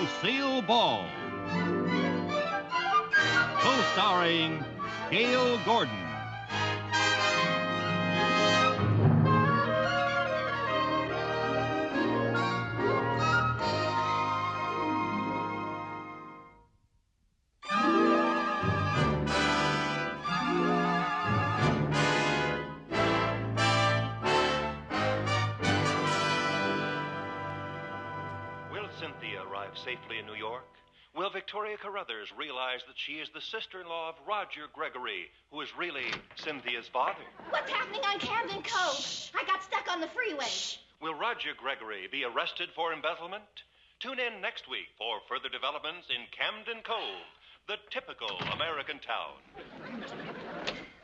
Lucille Ball. Co-starring Gale Gordon. Will Cynthia arrive safely in New York? Will Victoria Carruthers realize that she is the sister-in-law of Roger Gregory, who is really Cynthia's father? What's happening on Camden Cove? Shh. I got stuck on the freeway. Shh. Will Roger Gregory be arrested for embezzlement? Tune in next week for further developments in Camden Cove, the typical American town.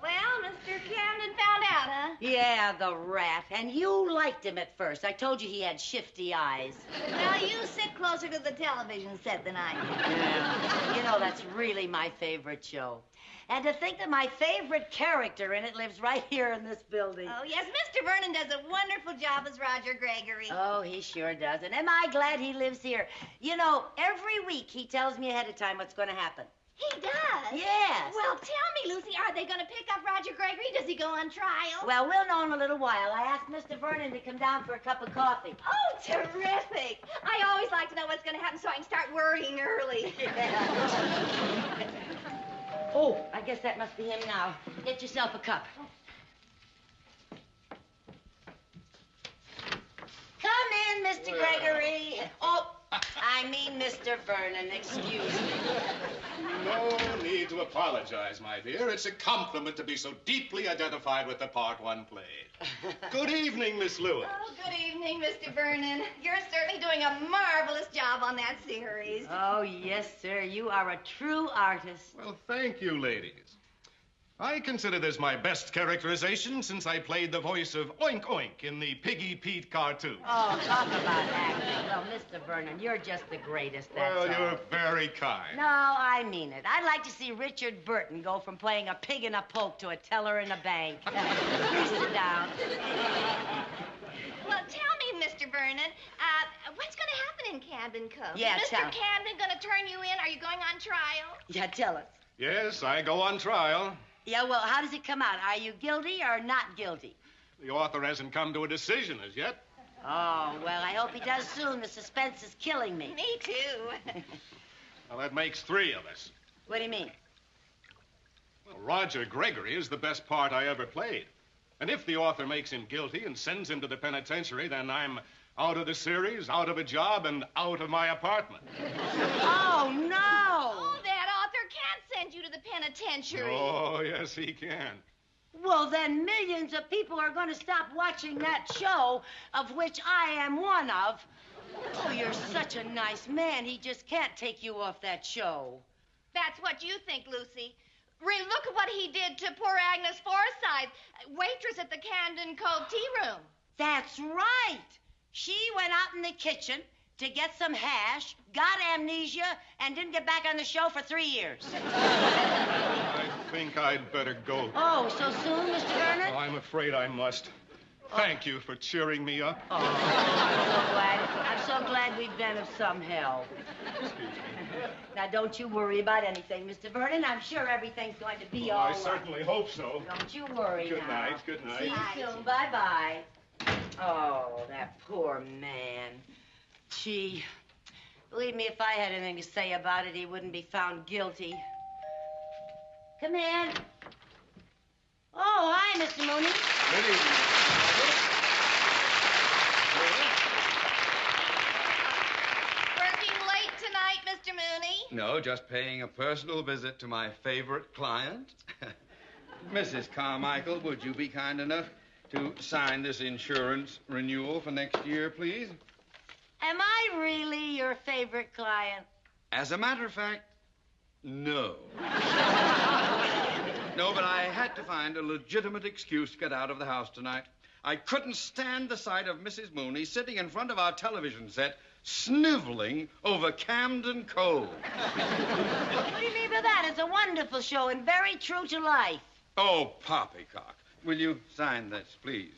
Well, Mr. Camden found out, huh? Yeah, the rat. And you liked him at first. I told you he had shifty eyes. Well, you sit closer to the television set than I do. Yeah. You know, that's really my favorite show. And to think that my favorite character in it lives right here in this building. Oh, yes, Mr. Vernon does a wonderful job as Roger Gregory. Oh, he sure does. And am I glad he lives here? You know, every week he tells me ahead of time what's going to happen. He does? Yes. Well, tell me, Lucy, are they going to pick up Roger Gregory? Does he go on trial? Well, we'll know in a little while. I asked Mr. Vernon to come down for a cup of coffee. Oh, terrific. I always like to know what's going to happen so I can start worrying early. Yeah. Oh, I guess that must be him now. Get yourself a cup. Come in, Mr. Gregory. Oh, I mean Mr. Vernon. Excuse me. No need to apologize, my dear. It's a compliment to be so deeply identified with the part one played. Good evening, Miss Lewis. Oh, good evening, Mr. Vernon. You're certainly doing a marvelous job on that series. Oh, yes, sir. You are a true artist. Well, thank you, ladies. I consider this my best characterization since I played the voice of Oink Oink in the Piggy Pete cartoon. Oh, talk about acting. Well, Mr. Vernon, you're just the greatest, that's Well, all. you're very kind. No, I mean it. I'd like to see Richard Burton go from playing a pig in a poke to a teller in a bank. Please sit down. Well, tell me, Mr. Vernon, what's going to happen in Camden Cove? Yeah, Is tell Mr. Camden going to turn you in? Are you going on trial? Yeah, tell us. Yes, I go on trial. Yeah, well, how does it come out? Are you guilty or not guilty? The author hasn't come to a decision as yet. Oh, well, I hope he does soon. The suspense is killing me. Me too. Well, that makes three of us. What do you mean? Well, Roger Gregory is the best part I ever played. And if the author makes him guilty and sends him to the penitentiary, then I'm out of the series, out of a job, and out of my apartment. Oh, no! Oh, that author can't send you to the penitentiary. Oh, yes, he can. Well, then millions of people are going to stop watching that show, of which I am one of. Oh, you're such a nice man. He just can't take you off that show. That's what you think, Lucy. Look at what he did to poor Agnes Forsythe, waitress at the Camden Cove tea room. That's right. She went out in the kitchen to get some hash, got amnesia, and didn't get back on the show for 3 years. I think I'd better go. Oh, so soon, Mr. Vernon? Oh, I'm afraid I must. Thank you for cheering me up. Oh, I'm so glad we've been of some help. Excuse me. Now, don't you worry about anything, Mr. Vernon. I'm sure everything's going to be all I right. certainly hope so. Don't you worry Good now. night, good night. See you soon. Bye-bye. Oh, that poor man. Gee, believe me, if I had anything to say about it, he wouldn't be found guilty. Come in. Oh, hi, Mr. Mooney. Good evening. Working late tonight, Mr. Mooney? No, just paying a personal visit to my favorite client. Mrs. Carmichael, would you be kind enough to sign this insurance renewal for next year, please? Am I really your favorite client? As a matter of fact, no. No, but I had to find a legitimate excuse to get out of the house tonight. I couldn't stand the sight of Mrs. Mooney sitting in front of our television set, sniveling over Camden Cove. What do you mean by that? It's a wonderful show and very true to life. Oh, poppycock. Will you sign this, please?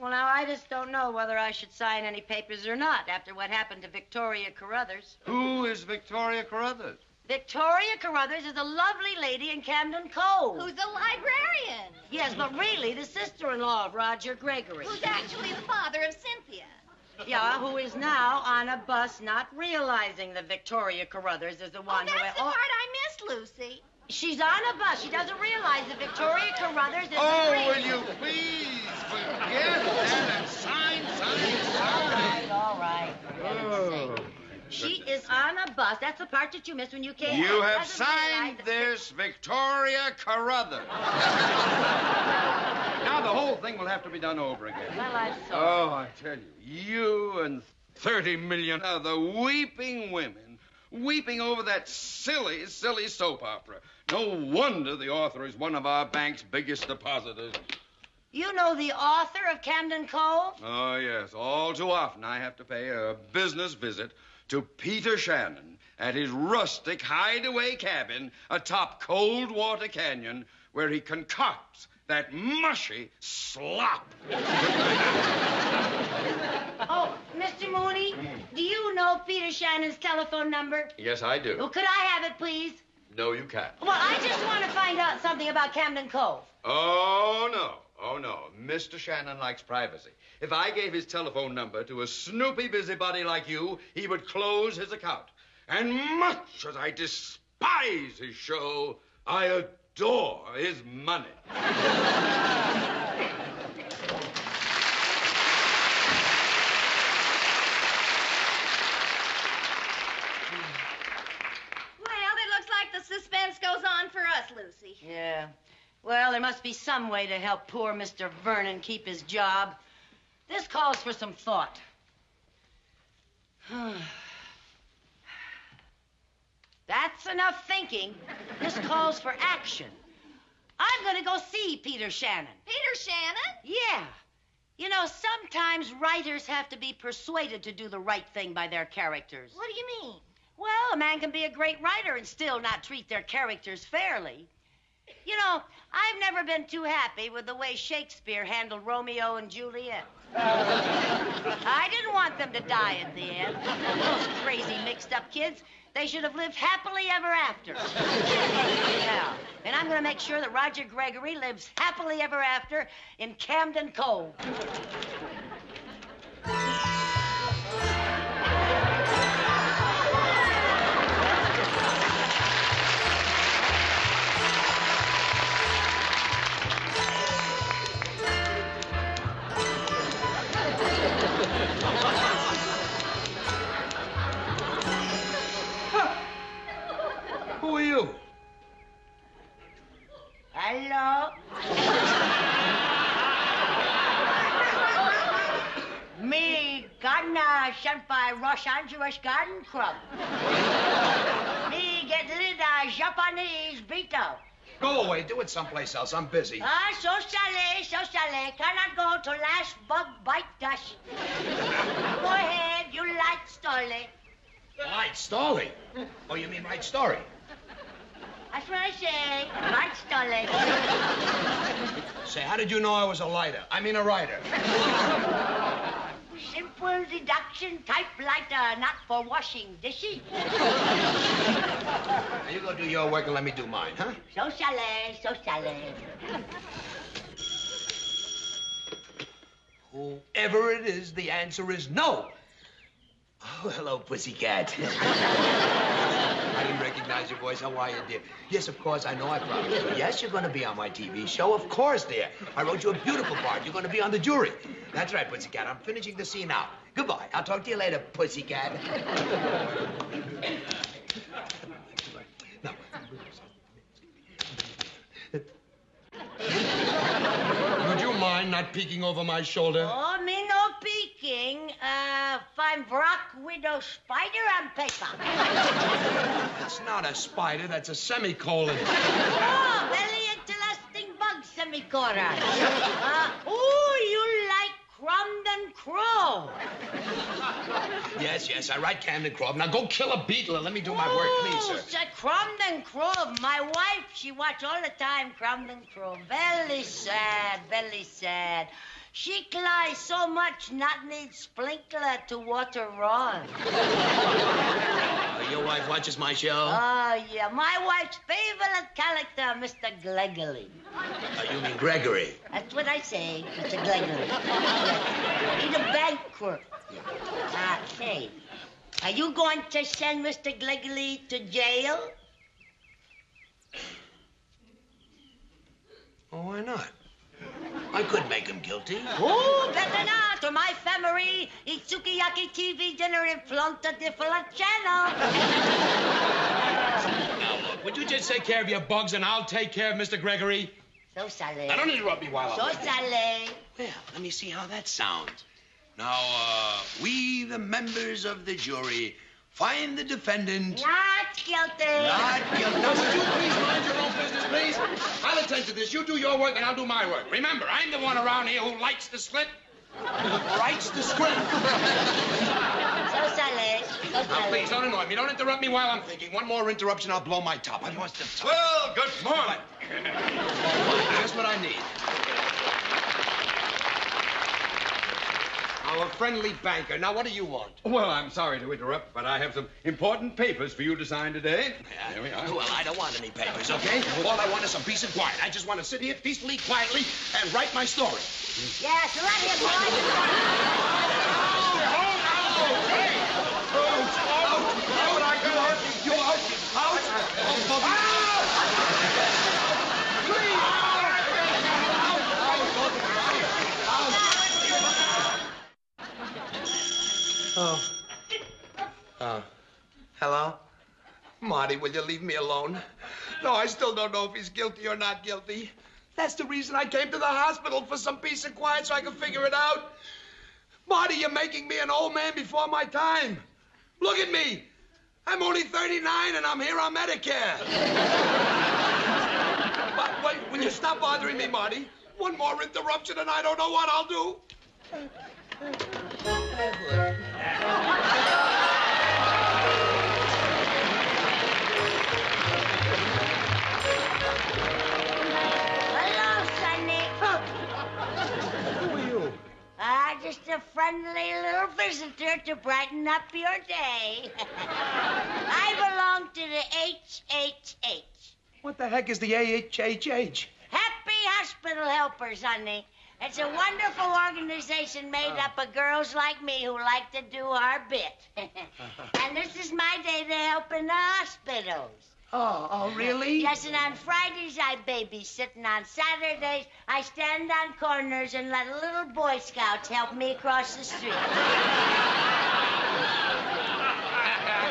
Well, now, I just don't know whether I should sign any papers or not after what happened to Victoria Carruthers. Who is Victoria Carruthers? Victoria Carruthers is a lovely lady in Camden Cove. Who's a librarian? Yes, but really the sister-in-law of Roger Gregory. Who's actually the father of Cynthia. Yeah, who is now on a bus not realizing that Victoria Carruthers is the one That's the who... part I missed, Lucy. She's on a bus. She doesn't realize that Victoria Carruthers is Oh, the... will you please forget that and sign. All right. Oh. She is on a bus. That's the part that you missed when you came. You out. have Doesn't signed realize this, Victoria Carruthers. Now the whole thing will have to be done over again. Well, I'm sorry. Oh, I tell you and 30 million other weeping women weeping over that silly soap opera. No wonder the author is one of our bank's biggest depositors. You know the author of Camden Cove? Oh, yes. All too often I have to pay a business visit to Peter Shannon at his rustic hideaway cabin atop Coldwater Canyon where he concocts that mushy slop. Oh, Mr. Mooney, do you know Peter Shannon's telephone number? Yes, I do. Well, could I have it, please? No, you can't. Well, I just want to find out something about Camden Cove. Oh, no. Mr. Shannon likes privacy. If I gave his telephone number to a snoopy busybody like you, he would close his account. And much as I despise his show, I adore his money. Well, it looks like the suspense goes on for us, Lucy. Yeah. Well, there must be some way to help poor Mr. Vernon keep his job. This calls for some thought. That's enough thinking. This calls for action. I'm going to go see Peter Shannon. Peter Shannon? Yeah. You know, sometimes writers have to be persuaded to do the right thing by their characters. What do you mean? Well, a man can be a great writer and still not treat their characters fairly. You know, I've never been too happy with the way Shakespeare handled Romeo and Juliet. I didn't want them to die at the end. Those crazy mixed-up kids, they should have lived happily ever after. Yeah. And I'm going to make sure that Roger Gregory lives happily ever after in Camden Cove. Who are you? Hello? Me gardener sent by Los Angeles Garden Club. Me get rid of Japanese beetle. Go away. Do it someplace else. I'm busy. So sale. Cannot go to last bug bite dust. Go ahead, you like Stolly. Light story. Oh, you mean light story? That's what I say. Like Stolly. Say, how did you know I was a lighter? I mean a writer. Simple deduction typewriter, not for washing dishes. Now, you go do your work and let me do mine, huh? So sale. Whoever it is, the answer is no. Oh, hello, pussycat. I didn't recognize your voice. How are you, dear? Yes, of course, I know I promised you. Yes, you're going to be on my TV show. Of course, dear. I wrote you a beautiful part. You're going to be on the jury. That's right, pussycat. I'm finishing the scene now. Goodbye. I'll talk to you later, pussycat. No. Would you mind not peeking over my shoulder? Oh, me no peeking. Find Brock Widow Spider on paper. It's not a spider. That's a semicolon. Oh, very interesting bug, semicolon. You like Crumden Crow. Yes, I write Camden Cove. Now go kill a beetle and let me do my work, please, sir. Sir, Crumden Crow. My wife, she watch all the time Crumden Crow. Very sad. She lies so much, not need sprinkler to water on. Your wife watches my show? Oh, yeah. My wife's favorite character, Mr. Gregory. You mean Gregory? That's what I say, Mr. Gregory. He's a bank clerk. Say, are you going to send Mr. Gregory to jail? Oh, why not? I could make him guilty. Oh, better not, or my family eats sukiyaki TV dinner in front of different channel. Now, look, would you just take care of your bugs and I'll take care of Mr. Gregory? So sorry. Now, don't interrupt me while So I'm... sorry. Well, let me see how that sounds. Now, we, the members of the jury, find the defendant... Not guilty. Not guilty. Now, would you please mind your own business, please? I'll attend to this. You do your work and I'll do my work. Remember, I'm the one around here who likes the script. Writes the script. So sorry. Now, please, don't annoy me. Don't interrupt me while I'm thinking. One more interruption, I'll blow my top. I must have... Well, good morning. Just what I need. Our friendly banker. Now, what do you want? Well, I'm sorry to interrupt, but I have some important papers for you to sign today. Yeah. There we are. Well, I don't want any papers, okay? All I want is some peace and quiet. I just want to sit here peacefully, quietly, and write my story. Yes, let him write. Hello? Marty, will you leave me alone? No, I still don't know if he's guilty or not guilty. That's the reason I came to the hospital, for some peace and quiet so I can figure it out. Marty, you're making me an old man before my time. Look at me. I'm only 39 and I'm here on Medicare. But wait, will you stop bothering me, Marty? One more interruption and I don't know what I'll do. Hello, Sonny. Who are you? Just a friendly little visitor to brighten up your day. I belong to the HHH. What the heck is the AHHH? Happy Hospital Helpers, honey. It's a wonderful organization made up of girls like me who like to do our bit. And this is my day to help in the hospitals. Oh, really? Yes, and on Fridays I babysit, and on Saturdays I stand on corners and let little Boy Scouts help me across the street.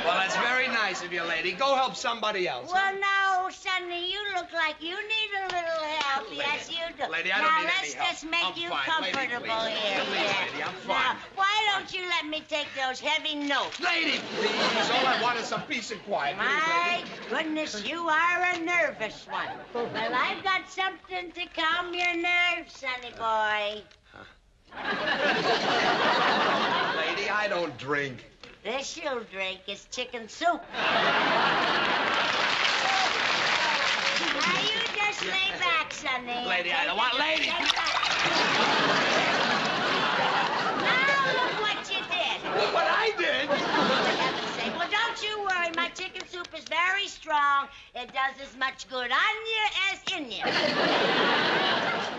Well, that's very nice of you, lady. Go help somebody else. Well, no, Sonny, you look like you need a little help. Yes, you do. Lady, I now, don't need let's any help. just make I'm you fine. comfortable Lady, here. please, yeah. lady, I'm fine. Now, why don't you let me take those heavy notes? Lady, please. All I want is some peace and quiet. My goodness, you are a nervous one. Well, I've got something to calm your nerves, Sonny boy. Lady, I don't drink. This you'll drink is chicken soup. Now you just lay back, Sonny. Lady, I don't want... Lady! Now look what you did. Look what I did! For heaven's sake. Well, don't you worry. My chicken soup is very strong. It does as much good on you as in you.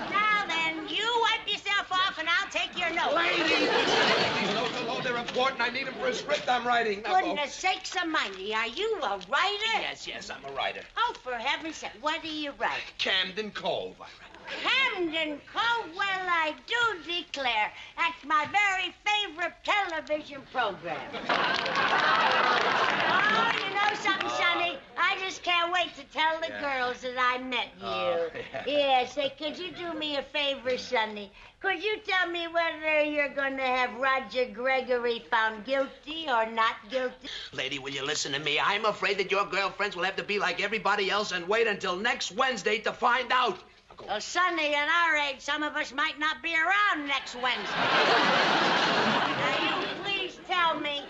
Now then, you wipe yourself off and I'll take your notes. Lady! These notes are low. They're important. I need them for a script I'm writing. Now, Goodness sakes almighty, are you a writer? Yes, I'm a writer. Oh, for heaven's sake, what do you write? Camden Cove, I write. Camden Cove? Well, I do declare. That's my very favorite television program. Oh, you know something, Sonny? I just can't wait to tell the girls that I met you. Yeah, say, could you do me a favor, Sonny? Could you tell me whether you're going to have Roger Gregory found guilty or not guilty? Lady, will you listen to me? I'm afraid that your girlfriends will have to be like everybody else and wait until next Wednesday to find out. Well, Sonny, at our age, some of us might not be around next Wednesday. Now, you please tell me,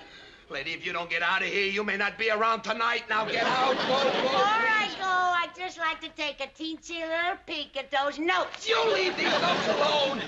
Lady, if you don't get out of here, you may not be around tonight. Now get out. Go, go. Before I go, I'd just like to take a teensy little peek at those notes. You leave these notes alone.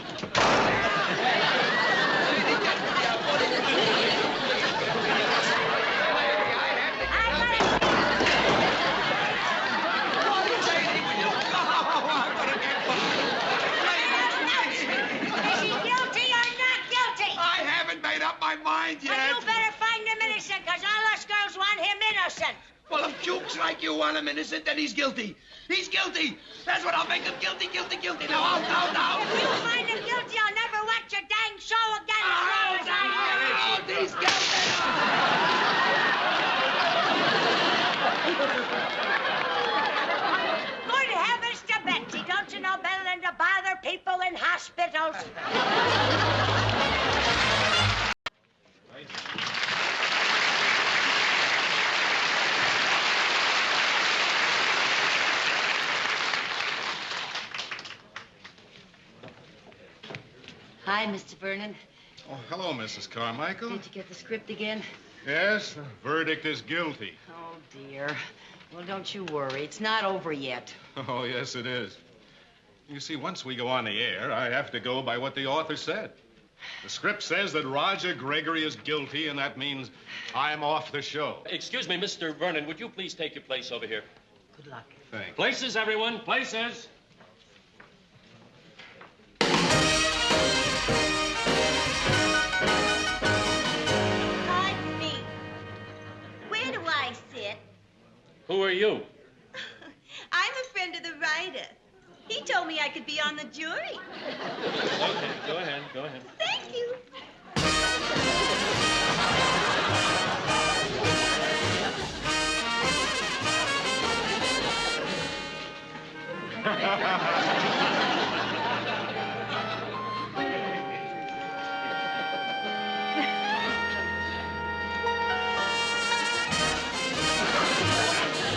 Yet. Well, you better find him innocent, because all us girls want him innocent. Well, if Jukes like you want him innocent, then he's guilty. He's guilty. That's what I'll make him guilty. Now, out, now. If you find him guilty, I'll never watch your dang show again as long as I live. He's guilty. Good heavens to Betsy. Don't you know better than to bother people in hospitals? Hi, Mr. Vernon. Oh, hello, Mrs. Carmichael. Did you get the script again? Yes, the verdict is guilty. Oh, dear. Well, don't you worry. It's not over yet. Oh, yes, it is. You see, once we go on the air, I have to go by what the author said. The script says that Roger Gregory is guilty, and that means I'm off the show. Excuse me, Mr. Vernon, would you please take your place over here? Good luck. Thanks. Places, everyone, places. Pardon me. Where do I sit? Who are you? I'm a friend of the writer. He told me I could be on the jury. Okay, go ahead. Thank you.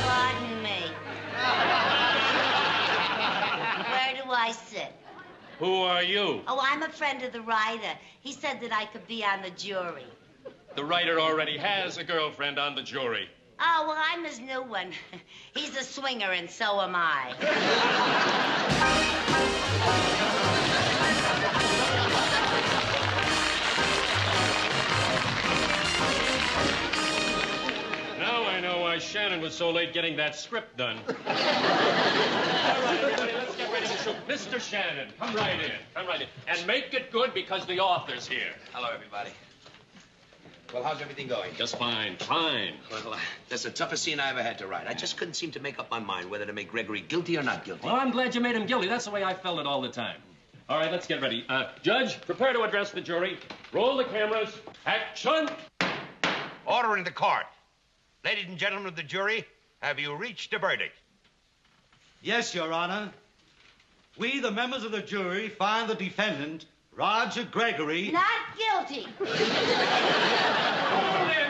Pardon me. Where do I sit? Who are you? Oh, I'm a friend of the writer. He said that I could be on the jury. The writer already has a girlfriend on the jury. Oh, well, I'm his new one. He's a swinger, and so am I. Now I know why Shannon was so late getting that script done. All right, everybody, let's get ready to shoot. Mr. Shannon, come right in. And make it good because the author's here. Hello, everybody. Well, how's everything going? Just fine. Well, that's the toughest scene I ever had to write. I just couldn't seem to make up my mind whether to make Gregory guilty or not guilty. Well, I'm glad you made him guilty. That's the way I felt it all the time. All right, let's get ready. Judge, prepare to address the jury. Roll the cameras. Action! Order in the court. Ladies and gentlemen of the jury, have you reached a verdict? Yes, Your Honor. We, the members of the jury, find the defendant, Roger Gregory... Not guilty.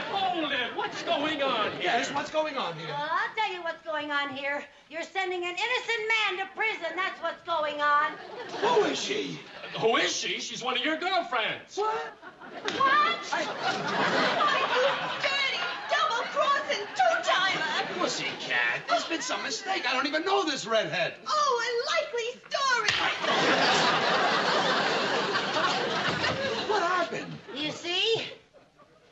Hold it. What's going on here? Yes, what's going on here? Well, I'll tell you what's going on here. You're sending an innocent man to prison. That's what's going on. Who is she? Who is she? She's one of your girlfriends. What? What? Why, you dirty, double-crossing two-timer. Pussycat, there's been some mistake. I don't even know this redhead. Oh, a likely story. What happened? You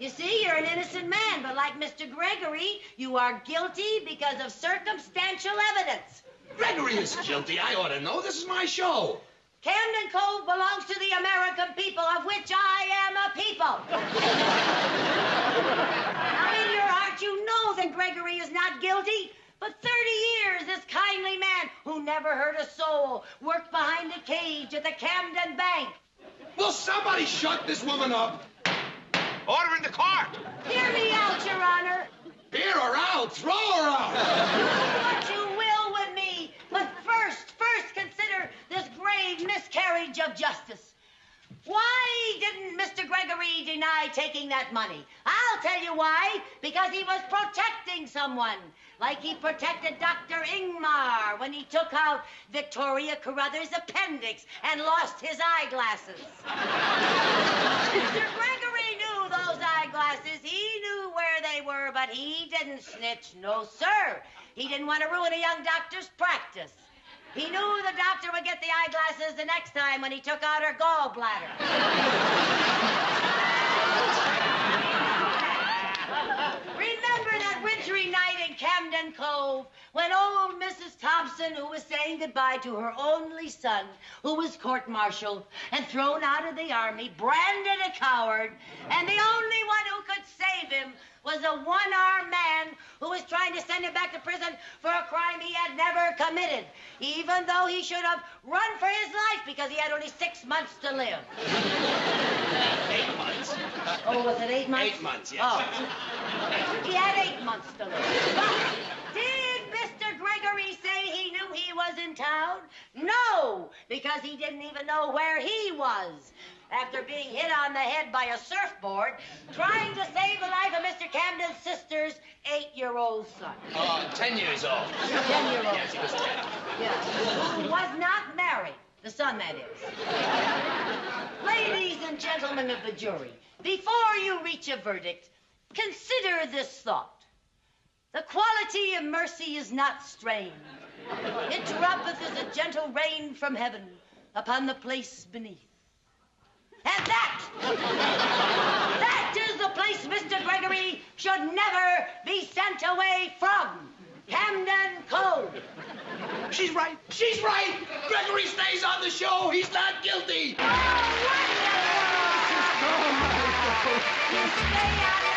see, you're an innocent man, but like Mr. Gregory, you are guilty because of circumstantial evidence. Gregory is guilty. I ought to know. This is my show. Camden Cove belongs to the American people, of which I am a people. Now, in your heart, you know that Gregory is not guilty. But 30 years, this kindly man who never hurt a soul worked behind a cage at the Camden Bank. Will somebody shut this woman up? Order in the court. Hear me out, Your Honor. Hear her out. Throw her out. What you will with me. But first consider this grave miscarriage of justice. Why didn't Mr. Gregory deny taking that money? I'll tell you why. Because he was protecting someone. Like he protected Dr. Ingmar when he took out Victoria Carruthers' appendix and lost his eyeglasses. Mr. Gregory knew those eyeglasses. He knew where they were, but he didn't snitch. No, sir. He didn't want to ruin a young doctor's practice. He knew the doctor would get the eyeglasses the next time when he took out her gallbladder. Remember that wintry night in Camden Cove when old Mrs. Thompson, who was saying goodbye to her only son, who was court-martialed and thrown out of the army, branded a coward, and the only one who could save him was a one-armed man who was trying to send him back to prison for a crime he had never committed, even though he should have run for his life because he had only 6 months to live. 8 months. Oh, was it 8 months? 8 months, yes. Oh. He had 8 months to live. But did Mr. Gregory say he knew he was in town? No, because he didn't even know where he was. After being hit on the head by a surfboard, trying to save the life of Mr. Camden's sister's 8-year-old son. 10 years old. 10-year-old. Yes, he was 10. Yes. Who was not married. The son, that is. Ladies and gentlemen of the jury, before you reach a verdict, consider this thought. The quality of mercy is not strained. It droppeth as a gentle rain from heaven upon the place beneath. And that is the place Mr. Gregory should never be sent away from. Camden Cove. She's right. She's right. Gregory stays on the show. He's not guilty. Oh, what in the world? You stay on